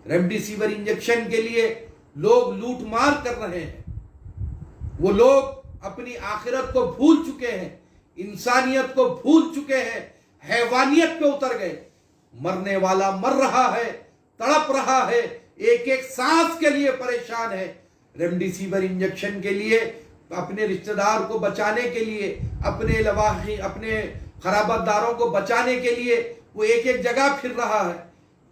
ریمڈیسیور injection کے لیے لوگ لوٹ مار کر رہے ہیں، وہ لوگ اپنی آخرت کو بھول چکے ہیں، انسانیت کو بھول چکے ہیں، حیوانیت پہ اتر گئے۔ مرنے والا مر رہا ہے، تڑپ رہا ہے، ایک ایک سانس کے لیے پریشان ہے۔ ریمڈیسیور انجیکشن کے لیے، اپنے رشتہ دار کو بچانے کے لیے، اپنے لواحقین، اپنے قرابت داروں کو بچانے کے لیے وہ ایک ایک جگہ پھر رہا ہے،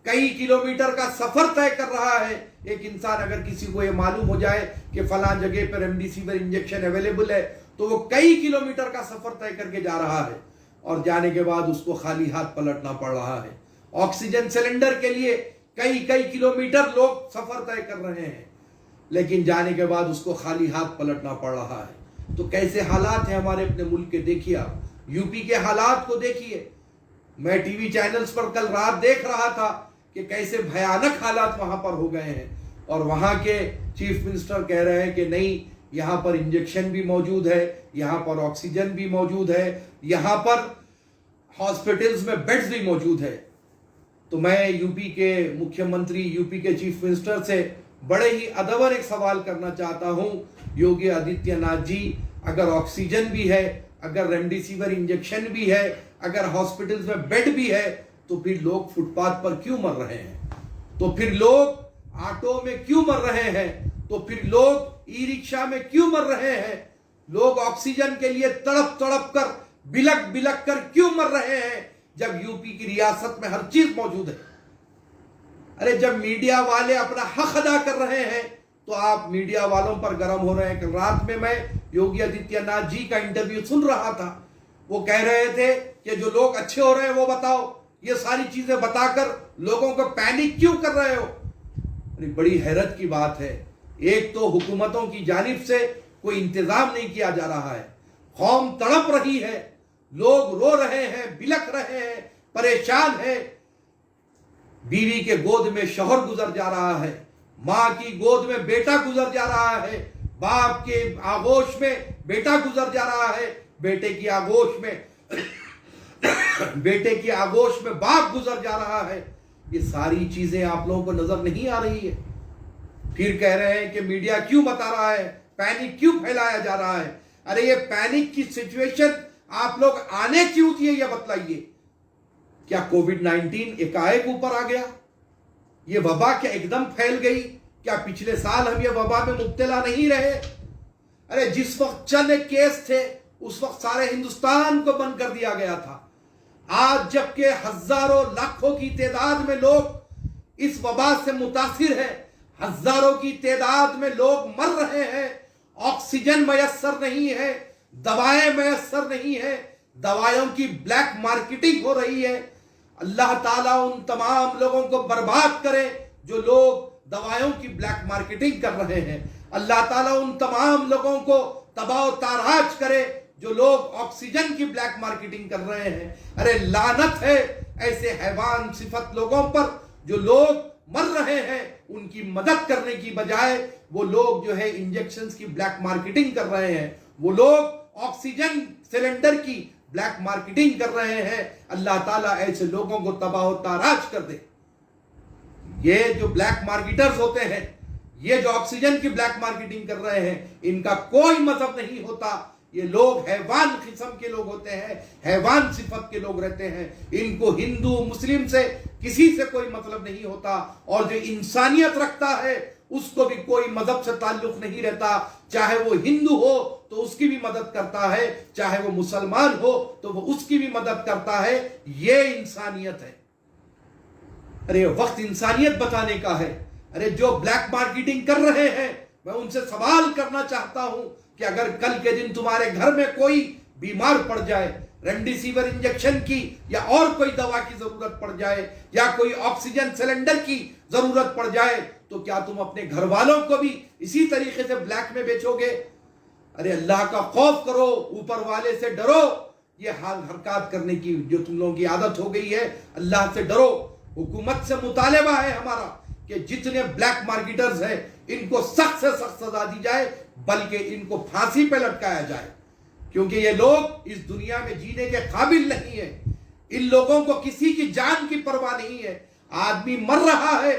کئی کلومیٹر کا سفر طے کر رہا ہے۔ ایک انسان اگر کسی کو یہ معلوم ہو جائے کہ فلاں جگہ پہ ریمڈیسیور انجیکشن اویلیبل ہے تو وہ کئی کلومیٹر کا سفر طے کر کے جا رہا ہے، اور جانے کے بعد اس کو خالی ہاتھ پلٹنا پڑ رہا ہے۔ آکسیجن سلنڈر کے لیے کئی کلومیٹر لوگ سفر طے کر رہے ہیں، لیکن جانے کے بعد اس کو خالی ہاتھ پلٹنا پڑ رہا ہے۔ تو کیسے حالات ہیں ہمارے اپنے ملک کے، دیکھیے آپ یو پی کے حالات کو دیکھیے۔ میں ٹی وی چینلز پر کل رات دیکھ رہا تھا کہ کیسے بھیانک حالات وہاں پر ہو گئے ہیں، اور وہاں کے چیف منسٹر کہہ رہے ہیں کہ نہیں، یہاں پر انجیکشن بھی موجود ہے، یہاں پر آکسیجن بھی موجود ہے، یہاں پر ہاسپٹلز میں بیڈز بھی موجود ہے۔ تو میں یو پی کے مکھیہ منتری، یو پی کے چیف منسٹر سے بڑے ہی ادباً ایک سوال کرنا چاہتا ہوں، یوگی آدتیہ ناتھ جی، اگر آکسیجن بھی ہے، اگر ریمڈیسیور انجیکشن بھی ہے، اگر ہاسپٹلز میں بیڈ بھی ہے، تو پھر لوگ فٹ پاتھ پر کیوں مر رہے ہیں؟ تو پھر لوگ آٹو میں کیوں مر رہے ہیں؟ تو پھر لوگ ای رکشا میں کیوں مر رہے ہیں؟ لوگ آکسیجن کے لیے تڑپ تڑپ کر، بلک بلک کر کیوں مر رہے ہیں جب یو پی کی ریاست میں ہر چیز موجود ہے؟ ارے جب میڈیا والے اپنا حق ادا کر رہے ہیں تو آپ میڈیا والوں پر گرم ہو رہے ہیں۔ کل رات میں یوگی آدتیہ ناتھ جی کا انٹرویو سن رہا تھا، وہ کہہ رہے تھے کہ جو لوگ اچھے ہو رہے ہیں وہ بتاؤ، یہ ساری چیزیں بتا کر لوگوں کو پینک کیوں کر رہے ہو؟ بڑی حیرت کی بات ہے، ایک تو حکومتوں کی جانب سے کوئی انتظام نہیں کیا جا رہا ہے، قوم تڑپ رہی ہے، لوگ رو رہے ہیں، بلک رہے ہیں، پریشان ہیں۔ بیوی کے گود میں شوہر گزر جا رہا ہے، ماں کی گود میں بیٹا گزر جا رہا ہے، باپ کے آغوش میں بیٹا گزر جا رہا ہے، بیٹے کی آغوش میں باپ گزر جا رہا ہے۔ یہ ساری چیزیں آپ لوگوں کو نظر نہیں آ رہی ہے؟ پھر کہہ رہے ہیں کہ میڈیا کیوں بتا رہا ہے، پینک کیوں پھیلایا جا رہا ہے؟ ارے یہ پینک کی سچویشن آپ لوگ آنے کیوں دیے، یہ بتلائیے۔ کیا کووڈ 19 ایک اوپر آ گیا؟ یہ وبا کیا ایک دم پھیل گئی؟ کیا پچھلے سال ہم یہ وبا میں مبتلا نہیں رہے؟ ارے جس وقت چند کیس تھے اس وقت سارے ہندوستان کو بند کر دیا گیا تھا۔ آج جبکہ ہزاروں لاکھوں کی تعداد میں لوگ اس وبا سے متاثر ہیں، ہزاروں کی تعداد میں لوگ مر رہے ہیں، آکسیجن میسر نہیں ہے، دوائیں میسر نہیں ہے، دوائیوں کی بلیک مارکیٹنگ ہو رہی ہے۔ اللہ تعالیٰ ان تمام لوگوں کو برباد کرے جو لوگ دوائیوں کی بلیک مارکیٹنگ کر رہے ہیں۔ اللہ تعالیٰ ان تمام لوگوں کو تباہ و تاراج کرے جو لوگ آکسیجن کی بلیک مارکیٹنگ کر رہے ہیں۔ ارے لعنت ہے ایسے حیوان صفت لوگوں پر جو لوگ مر رہے ہیں، ان کی مدد کرنے کی بجائے وہ لوگ جو ہے انجیکشنز کی بلیک مارکیٹنگ کر رہے ہیں، وہ لوگ آکسیجن سلنڈر کی بلیک مارکیٹنگ کر رہے ہیں۔ اللہ تعالیٰ ایسے لوگوں کو تباہ و تاراج کر دے۔ یہ جو بلیک مارکیٹرز ہوتے ہیں، یہ جو آکسیجن کی بلیک مارکیٹنگ کر رہے ہیں، ان کا کوئی مذہب نہیں ہوتا۔ یہ لوگ حیوان قسم کے لوگ ہوتے ہیں، حیوان صفت کے لوگ رہتے ہیں۔ ان کو ہندو مسلم سے کسی سے کوئی مطلب نہیں ہوتا، اور جو انسانیت رکھتا ہے اس کو بھی کوئی مذہب سے تعلق نہیں رہتا۔ چاہے وہ ہندو ہو تو اس کی بھی مدد کرتا ہے، چاہے وہ مسلمان ہو تو وہ اس کی بھی مدد کرتا ہے۔ یہ انسانیت ہے۔ ارے وقت انسانیت بتانے کا ہے۔ ارے جو بلیک مارکیٹنگ کر رہے ہیں، میں ان سے سوال کرنا چاہتا ہوں کہ اگر کل کے دن تمہارے گھر میں کوئی بیمار پڑ جائے، ریمڈیسیور انجیکشن کی یا اور کوئی دوا کی ضرورت پڑ جائے، یا کوئی آکسیجن سلنڈر کی ضرورت پڑ جائے، تو کیا تم اپنے گھر والوں کو بھی اسی طریقے سے بلیک میں بیچو گے؟ ارے اللہ کا خوف کرو، اوپر والے سے ڈرو۔ یہ حال حرکات کرنے کی جو تم لوگوں کی عادت ہو گئی ہے، اللہ سے ڈرو۔ حکومت سے مطالبہ ہے ہمارا کہ جتنے بلیک مارکیٹرز ہیں ان کو سخت سے سخت سزا دی جائے، بلکہ ان کو پھانسی پہ لٹکایا جائے، کیونکہ یہ لوگ اس دنیا میں جینے کے قابل نہیں ہیں۔ ان لوگوں کو کسی کی جان کی پرواہ نہیں ہے۔ آدمی مر رہا ہے،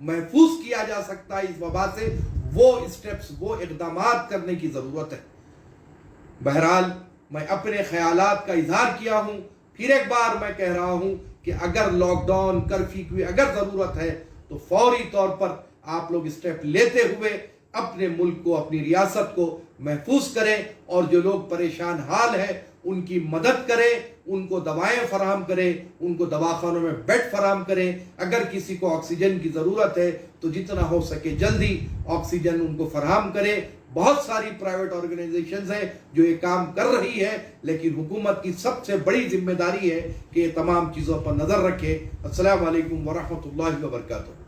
محفوظ کیا جا سکتا ہے اس وبا سے، وہ اسٹیپس، وہ اقدامات کرنے کی ضرورت ہے۔ بہرحال میں اپنے خیالات کا اظہار کیا ہوں، پھر ایک بار میں کہہ رہا ہوں کہ اگر لاک ڈاؤن، کرفیو کی اگر ضرورت ہے تو فوری طور پر آپ لوگ اسٹیپ لیتے ہوئے اپنے ملک کو، اپنی ریاست کو محفوظ کریں، اور جو لوگ پریشان حال ہیں ان کی مدد کریں، ان کو دوائیں فراہم کریں، ان کو دواخانوں میں بیڈ فراہم کریں، اگر کسی کو آکسیجن کی ضرورت ہے تو جتنا ہو سکے جلدی آکسیجن ان کو فراہم کریں۔ بہت ساری پرائیویٹ آرگنائزیشنز ہیں جو یہ کام کر رہی ہے، لیکن حکومت کی سب سے بڑی ذمہ داری ہے کہ یہ تمام چیزوں پر نظر رکھے۔ السلام علیکم ورحمۃ اللہ وبرکاتہ۔